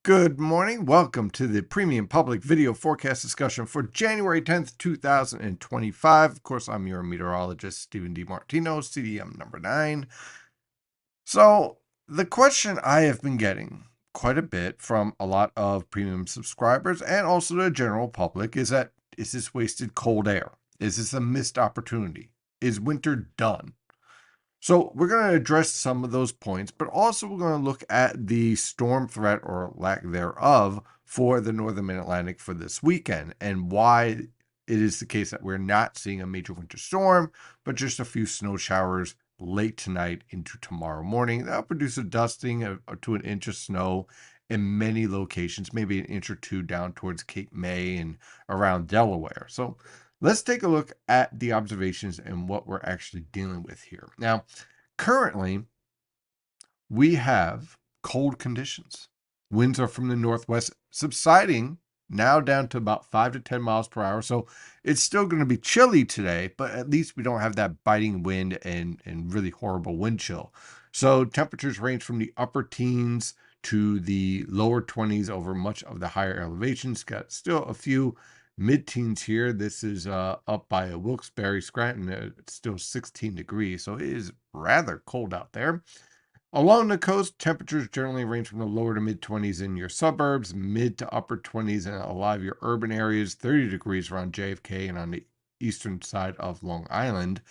Good morning. Welcome to the Premium Public Video Forecast discussion for January 10th, 2025. Of course, I'm your meteorologist, Stephen DiMartino, CDM number 9. So, the question I have been getting quite a bit from a lot of premium subscribers and also the general public is this wasted cold air? Is this a missed opportunity? Is winter done? So we're going to address some of those points, but also we're going to look at the storm threat or lack thereof for the northern mid-Atlantic for this weekend and why it is the case that we're not seeing a major winter storm, but just a few snow showers late tonight into tomorrow morning. That'll produce a dusting to an inch of snow in many locations, maybe an inch or two down towards Cape May and around Delaware. So let's take a look at the observations and what we're actually dealing with here. Now, currently, we have cold conditions. Winds are from the northwest, subsiding now down to about 5 to 10 miles per hour. So it's still going to be chilly today, but at least we don't have that biting wind and really horrible wind chill. So temperatures range from the upper teens to the lower 20s over much of the higher elevations. Got still a few mid-teens here. This is up by Wilkes-Barre, Scranton. It's still 16 degrees, so it is rather cold out there. Along the coast, temperatures generally range from the lower to mid-20s in your suburbs, mid to upper 20s in a lot of your urban areas, 30 degrees around JFK and on the eastern side of Long Island.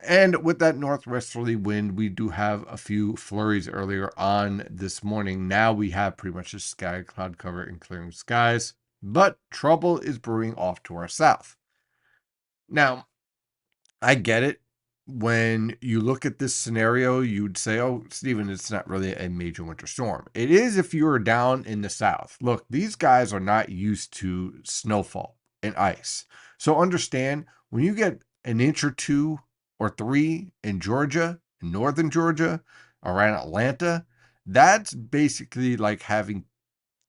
And with that northwesterly wind, we do have a few flurries earlier on this morning. Now we have pretty much a sky cloud cover and clearing skies, but trouble is brewing off to our south. Now, I get it. When you look at this scenario, you'd say, oh, Stephen, it's not really a major winter storm. It is if you are down in the south. Look, these guys are not used to snowfall and ice. So understand when you get an inch or two or three in Georgia, in northern Georgia, around Atlanta, that's basically like having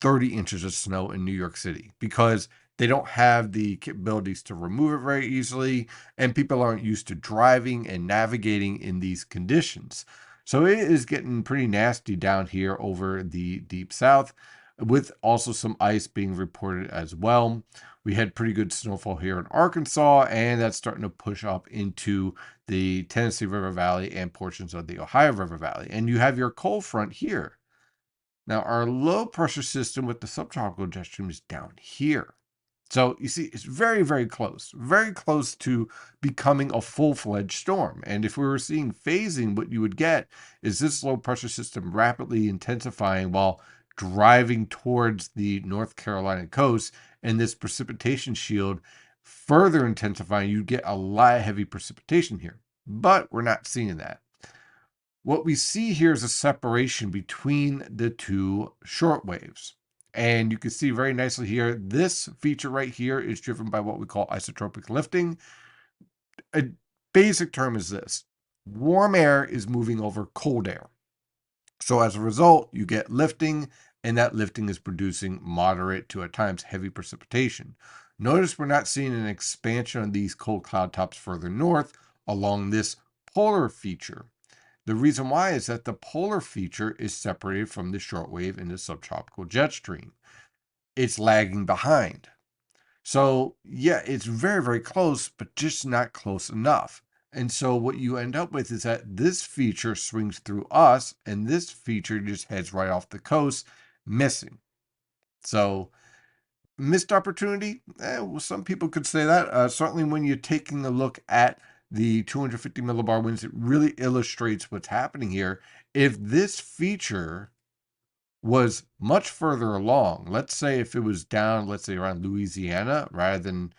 30 inches of snow in New York City because they don't have the capabilities to remove it very easily, and people aren't used to driving and navigating in these conditions. So it is getting pretty nasty down here over the deep south, with also some ice being reported as well. We had pretty good snowfall here in Arkansas, and that's starting to push up into the Tennessee River Valley and portions of the Ohio River Valley. And you have your cold front here. Now, our low pressure system with the subtropical jet stream is down here. So you see, it's very, very close to becoming a full-fledged storm. And if we were seeing phasing, what you would get is this low pressure system rapidly intensifying while driving towards the North Carolina coast, and this precipitation shield further intensifying. You get a lot of heavy precipitation here, but we're not seeing that. What we see here is a separation between the two short waves. And you can see very nicely here, this feature right here is driven by what we call isotropic lifting. A basic term is this: warm air is moving over cold air. So as a result, you get lifting, and that lifting is producing moderate to at times heavy precipitation. Notice we're not seeing an expansion of these cold cloud tops further north along this polar feature. The reason why is that the polar feature is separated from the shortwave in the subtropical jet stream. It's lagging behind. So, yeah, it's very, very close, but just not close enough. And so what you end up with is that this feature swings through us, and this feature just heads right off the coast, missing. So, missed opportunity? Well, some people could say that. Certainly when you're taking a look at the 250 millibar winds, it really illustrates what's happening here. If this feature was much further along, let's say if it was down, let's say around Louisiana, rather than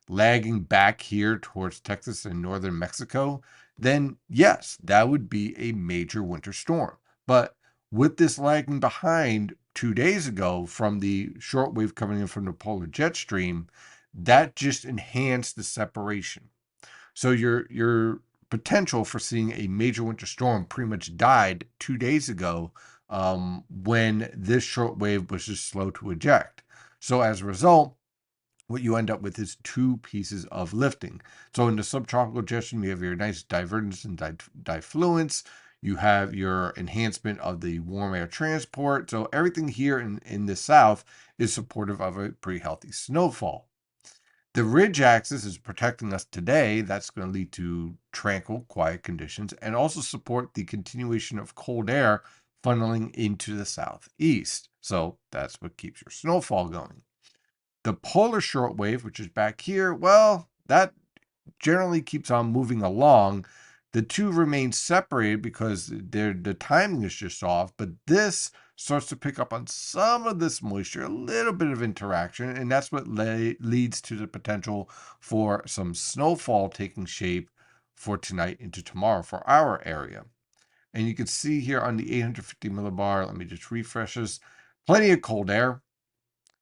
lagging back here towards Texas and northern Mexico, then yes, that would be a major winter storm. But with this lagging behind 2 days ago from the shortwave coming in from the polar jet stream, that just enhanced the separation. So your potential for seeing a major winter storm pretty much died 2 days ago when this shortwave was just slow to eject. So as a result, what you end up with is two pieces of lifting. So in the subtropical jet stream, you have your nice divergence and diffluence. You have your enhancement of the warm air transport. So everything here in the south is supportive of a pretty healthy snowfall. The ridge axis is protecting us today. That's going to lead to tranquil, quiet conditions and also support the continuation of cold air funneling into the southeast. So that's what keeps your snowfall going. The polar shortwave, which is back here, well, that generally keeps on moving along. The two remain separated because the timing is just off, but this starts to pick up on some of this moisture, a little bit of interaction, and that's what leads to the potential for some snowfall taking shape for tonight into tomorrow for our area. And you can see here on the 850 millibar, let me just refresh this, plenty of cold air.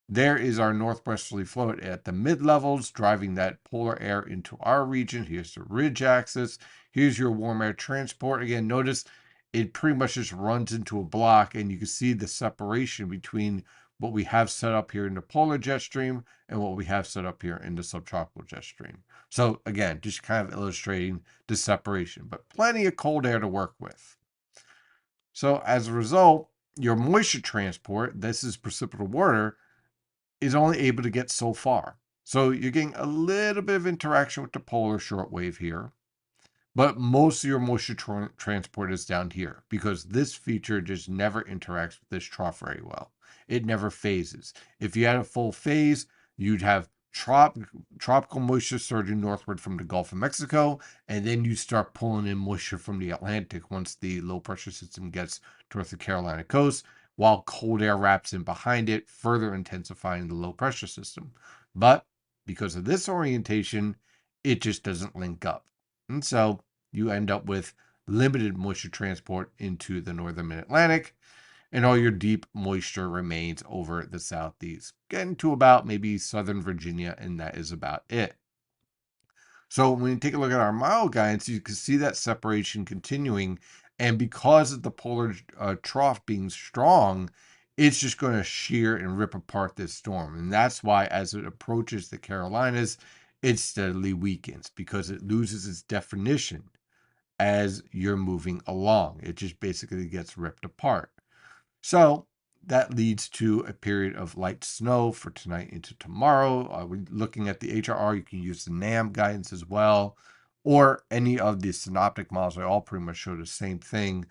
There is our northwesterly flow at the mid levels, driving that polar air into our region. Here's the ridge axis. Here's your warm air transport. Again, notice it pretty much just runs into a block, and you can see the separation between what we have set up here in the polar jet stream and what we have set up here in the subtropical jet stream. So again, just kind of illustrating the separation, but plenty of cold air to work with. So as a result, your moisture transport, this is precipitable water, is only able to get so far. So you're getting a little bit of interaction with the polar shortwave here, but most of your moisture transport is down here because this feature just never interacts with this trough very well. It never phases. If you had a full phase, you'd have tropical moisture surging northward from the Gulf of Mexico, and then you start pulling in moisture from the Atlantic once the low pressure system gets towards the Carolina coast, while cold air wraps in behind it, further intensifying the low pressure system. But because of this orientation, it just doesn't link up. And so you end up with limited moisture transport into the northern mid-Atlantic, and all your deep moisture remains over the southeast, getting to about maybe southern Virginia, and that is about it. So when you take a look at our model guidance, you can see that separation continuing, and because of the polar trough being strong, it's just going to shear and rip apart this storm. And that's why as it approaches the Carolinas, it steadily weakens because it loses its definition as you're moving along. It just basically gets ripped apart. So that leads to a period of light snow for tonight into tomorrow. We're looking at the HRR. You can use the NAM guidance as well, or any of the synoptic models. They all pretty much show the same thing.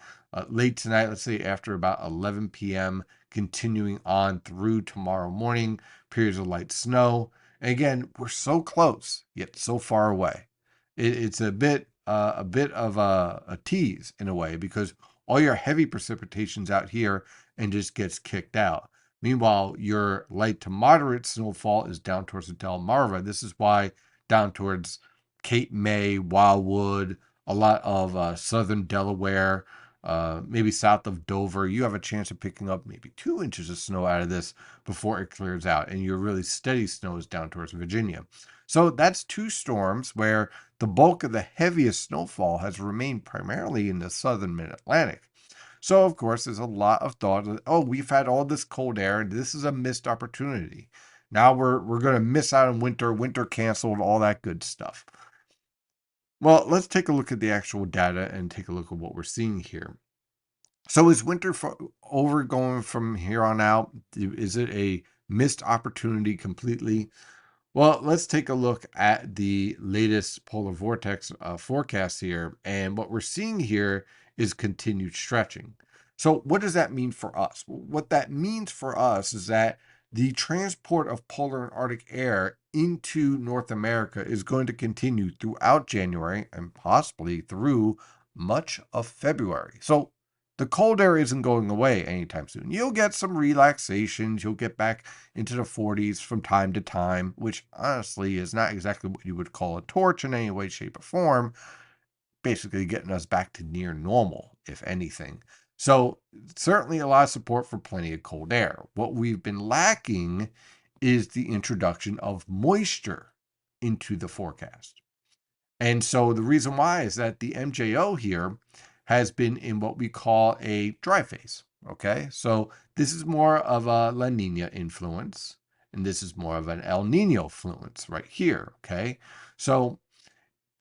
Late tonight, let's say after about 11 p.m., continuing on through tomorrow morning, periods of light snow. And again, we're so close, yet so far away. It's a bit of a tease in a way because all your heavy precipitation's out here and just gets kicked out. Meanwhile, your light to moderate snowfall is down towards the Delmarva. This is why down towards Cape May, Wildwood, a lot of southern Delaware, maybe south of Dover, you have a chance of picking up maybe 2 inches of snow out of this before it clears out. And your really steady snow is down towards Virginia. So that's 2 storms where the bulk of the heaviest snowfall has remained primarily in the southern mid-Atlantic. So, of course, there's a lot of thought that, oh, we've had all this cold air, and this is a missed opportunity. Now we're going to miss out on winter canceled, all that good stuff. Well, let's take a look at the actual data and take a look at what we're seeing here. So is winter over going from here on out? Is it a missed opportunity completely? Well, let's take a look at the latest polar vortex forecast here. And what we're seeing here is continued stretching. So what does that mean for us? What that means for us is that the transport of polar and Arctic air into North America is going to continue throughout January and possibly through much of February. So the cold air isn't going away anytime soon. You'll get some relaxations. You'll get back into the 40s from time to time, which honestly is not exactly what you would call a torch in any way, shape, or form. Basically getting us back to near normal, if anything. So certainly a lot of support for plenty of cold air. What we've been lacking is the introduction of moisture into the forecast. And so the reason why is that the MJO here has been in what we call a dry phase. Okay, so this is more of a La Nina influence, and this is more of an El Nino influence right here. Okay, so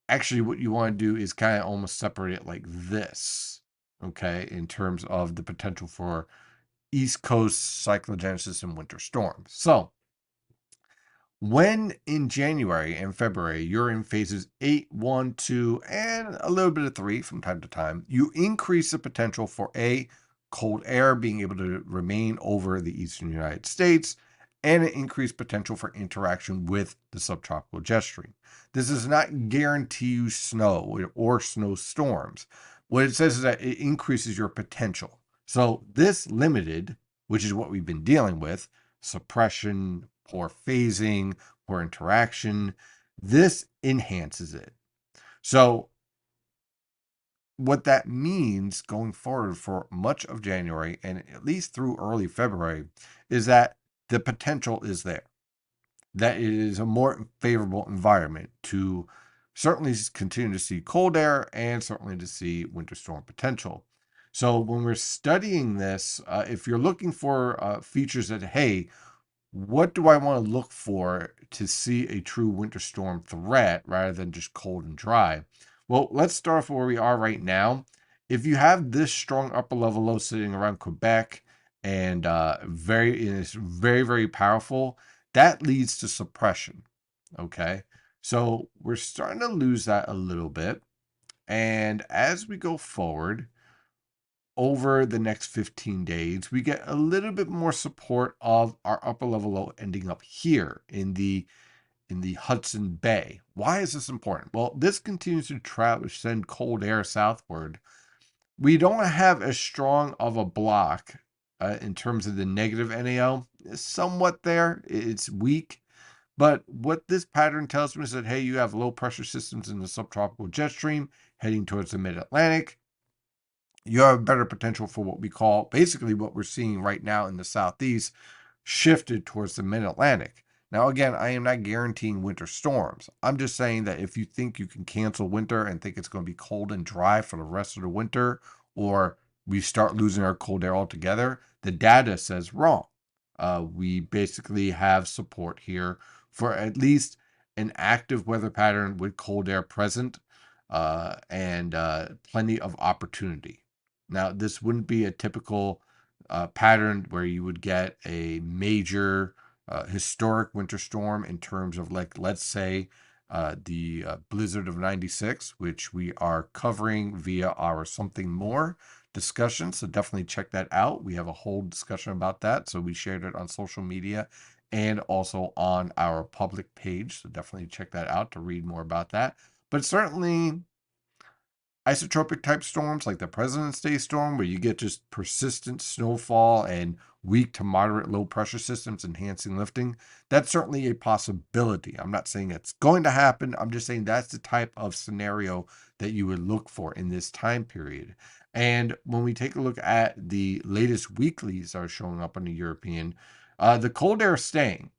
actually what you want to do is kind of almost separate it like this. okay, in terms of the potential for East Coast cyclogenesis and winter storms. So, when in January and February you're in phases 8, 1, 2, and a little bit of 3 from time to time, you increase the potential for cold air being able to remain over the eastern United States and an increased potential for interaction with the subtropical jet stream. This does not guarantee you snow or snowstorms. What it says is that it increases your potential. So this limited, which is what we've been dealing with, suppression, poor phasing, poor interaction. This enhances it. So, what that means going forward for much of January and at least through early February is that the potential is there, that it is a more favorable environment to certainly continue to see cold air and certainly to see winter storm potential. So, when we're studying this, if you're looking for features that, hey, what do I want to look for to see a true winter storm threat rather than just cold and dry? Well, let's start off where we are right now. If you have this strong upper level low sitting around Quebec and it's very, very powerful, that leads to suppression. Okay. So we're starting to lose that a little bit. And as we go forward, over the next 15 days, we get a little bit more support of our upper level low ending up here in the Hudson Bay. Why is this important? Well, this continues to send cold air southward. We don't have as strong of a block in terms of the negative NAO. It's somewhat there. It's weak. But what this pattern tells me is that, hey, you have low pressure systems in the subtropical jet stream heading towards the mid-Atlantic. You have better potential for what we call basically what we're seeing right now in the southeast shifted towards the mid-Atlantic. Now, again, I am not guaranteeing winter storms. I'm just saying that if you think you can cancel winter and think it's going to be cold and dry for the rest of the winter, or we start losing our cold air altogether, the data says wrong. We basically have support here for at least an active weather pattern with cold air present and plenty of opportunity. Now, this wouldn't be a typical pattern where you would get a major historic winter storm in terms of, like, let's say, the blizzard of 96, which we are covering via our Something More discussion. So definitely check that out. We have a whole discussion about that. So we shared it on social media and also on our public page. So definitely check that out to read more about that. But certainly isotropic type storms like the President's Day storm, where you get just persistent snowfall and weak to moderate low pressure systems enhancing lifting, that's certainly a possibility. I'm not saying it's going to happen. I'm just saying that's the type of scenario that you would look for in this time period. And when we take a look at the latest weeklies that are showing up on the European, the cold air is staying.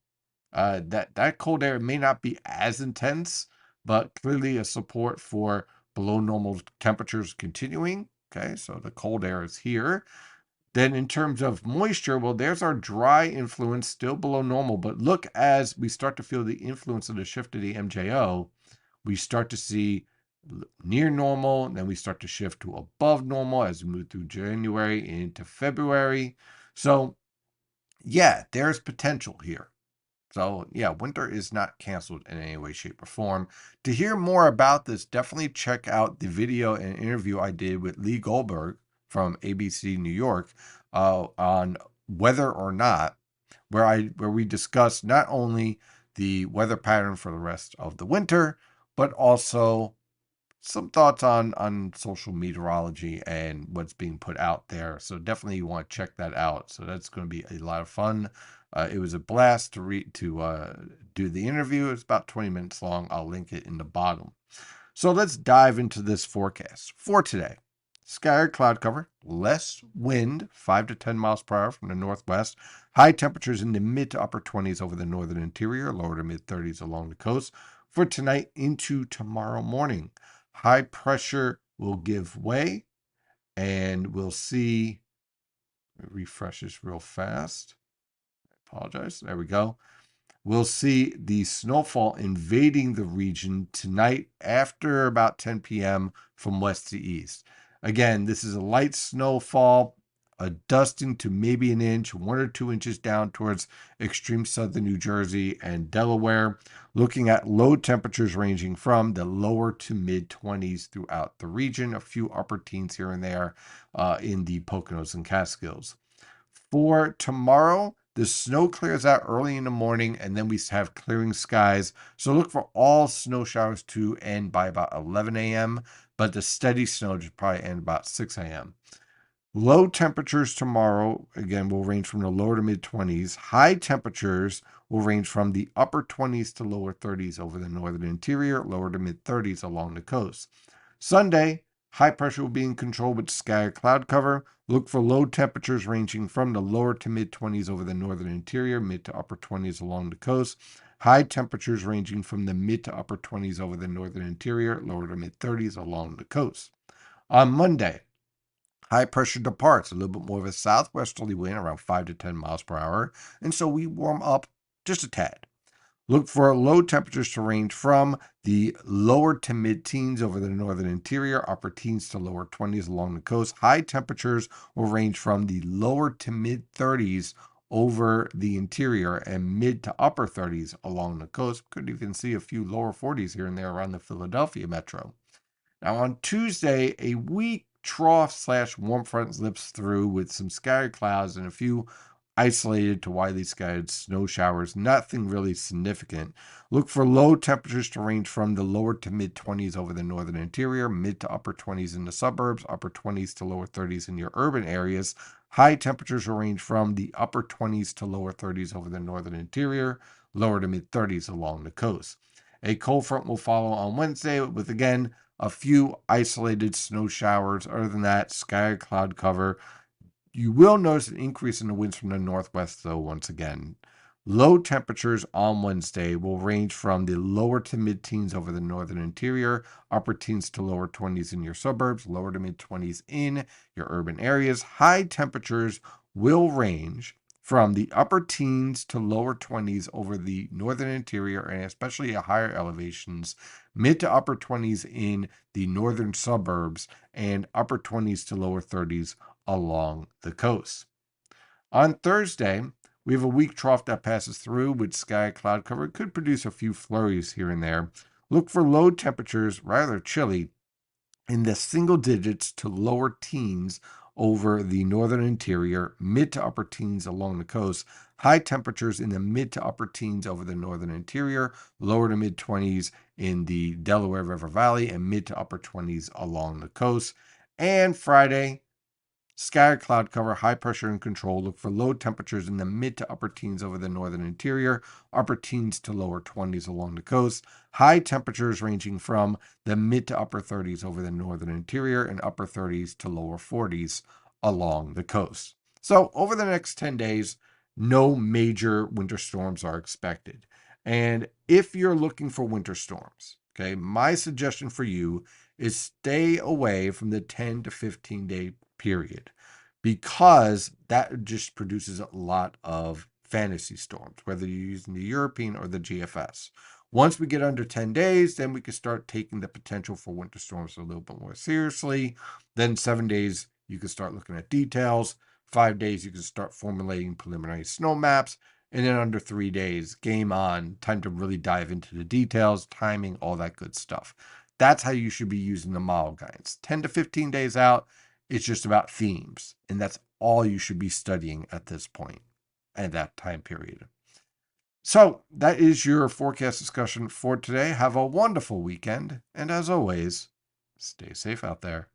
That cold air may not be as intense, but clearly a support for below normal temperatures continuing. Okay, so the cold air is here. Then in terms of moisture, well, there's our dry influence still below normal. But look, as we start to feel the influence of the shift of the MJO, we start to see near normal, and then we start to shift to above normal as we move through January into February. So yeah, there's potential here. So, yeah, winter is not canceled in any way, shape, or form. To hear more about this, definitely check out the video and interview I did with Lee Goldberg from ABC New York on Whether or Not, where we discussed not only the weather pattern for the rest of the winter, but also some thoughts on social meteorology and what's being put out there. So definitely you want to check that out. So that's going to be a lot of fun. It was a blast to do the interview. It's about 20 minutes long. I'll link it in the bottom. So let's dive into this forecast for today. Scattered cloud cover, less wind, 5 to 10 miles per hour from the northwest. High temperatures in the mid to upper 20s over the northern interior, lower to mid 30s along the coast for tonight into tomorrow morning. High pressure will give way, and we'll see. Refresh this real fast. I apologize. There we go. We'll see the snowfall invading the region tonight after about 10 p.m. from west to east. Again, this is a light snowfall, a dusting to maybe an inch, 1 or 2 inches down towards extreme southern New Jersey and Delaware. Looking at low temperatures ranging from the lower to mid 20s throughout the region, a few upper teens here and there in the Poconos and Catskills. For tomorrow, the snow clears out early in the morning, and then we have clearing skies. So look for all snow showers to end by about 11 a.m., but the steady snow should probably end about 6 a.m. Low temperatures tomorrow, again, will range from the lower to mid 20s. High temperatures will range from the upper 20s to lower 30s over the northern interior, lower to mid 30s along the coast. Sunday, high pressure will be in control with sky cloud cover. Look for low temperatures ranging from the lower to mid 20s over the northern interior, mid to upper 20s along the coast. High temperatures ranging from the mid to upper 20s over the northern interior, lower to mid 30s along the coast. On Monday, high pressure departs, a little bit more of a southwesterly wind, around 5 to 10 miles per hour, and so we warm up just a tad. Look for low temperatures to range from the lower to mid teens over the northern interior, upper teens to lower 20s along the coast. High temperatures will range from the lower to mid 30s over the interior and mid to upper 30s along the coast. Could even see a few lower 40s here and there around the Philadelphia metro. Now on Tuesday, a weak trough/warm front slips through with some scattered clouds and a few isolated to widely scattered snow showers. Nothing really significant. Look for low temperatures to range from the lower to mid 20s over the northern interior, mid to upper 20s in the suburbs, upper 20s to lower 30s in your urban areas. High temperatures will range from the upper 20s to lower 30s over the northern interior, lower to mid 30s along the coast. A cold front will follow on Wednesday with, again, a few isolated snow showers. Other than that, sky cloud cover. You will notice an increase in the winds from the northwest, though, once again. Low temperatures on Wednesday will range from the lower to mid teens over the northern interior, upper teens to lower 20s in your suburbs, lower to mid 20s in your urban areas. High temperatures will range from the upper teens to lower 20s over the northern interior and especially at higher elevations, mid to upper 20s in the northern suburbs, and upper 20s to lower 30s along the coast. On Thursday, we have a weak trough that passes through with sky cloud cover. It could produce a few flurries here and there. Look for low temperatures, rather chilly, in the single digits to lower teens over the northern interior, mid to upper teens along the coast. High temperatures in the mid to upper teens over the northern interior, lower to mid 20s in the Delaware River Valley, and mid to upper 20s along the coast. And Friday, scattered cloud cover, high pressure and control. Look for low temperatures in the mid to upper teens over the northern interior, upper teens to lower 20s along the coast. High temperatures ranging from the mid to upper 30s over the northern interior and upper 30s to lower 40s along the coast. So over the next 10 days, no major winter storms are expected. And if you're looking for winter storms, okay, my suggestion for you is stay away from the 10 to 15 day period, because that just produces a lot of fantasy storms, whether you're using the European or the GFS. Once we get under 10 days, then we can start taking the potential for winter storms a little bit more seriously. Then 7 days, you can start looking at details. 5 days, you can start formulating preliminary snow maps. And then under 3 days, game on, time to really dive into the details, timing, all that good stuff. That's how you should be using the model guides. 10 to 15 days out, it's just about themes, and that's all you should be studying at this point and that time period. So that is your forecast discussion for today. Have a wonderful weekend, and as always, stay safe out there.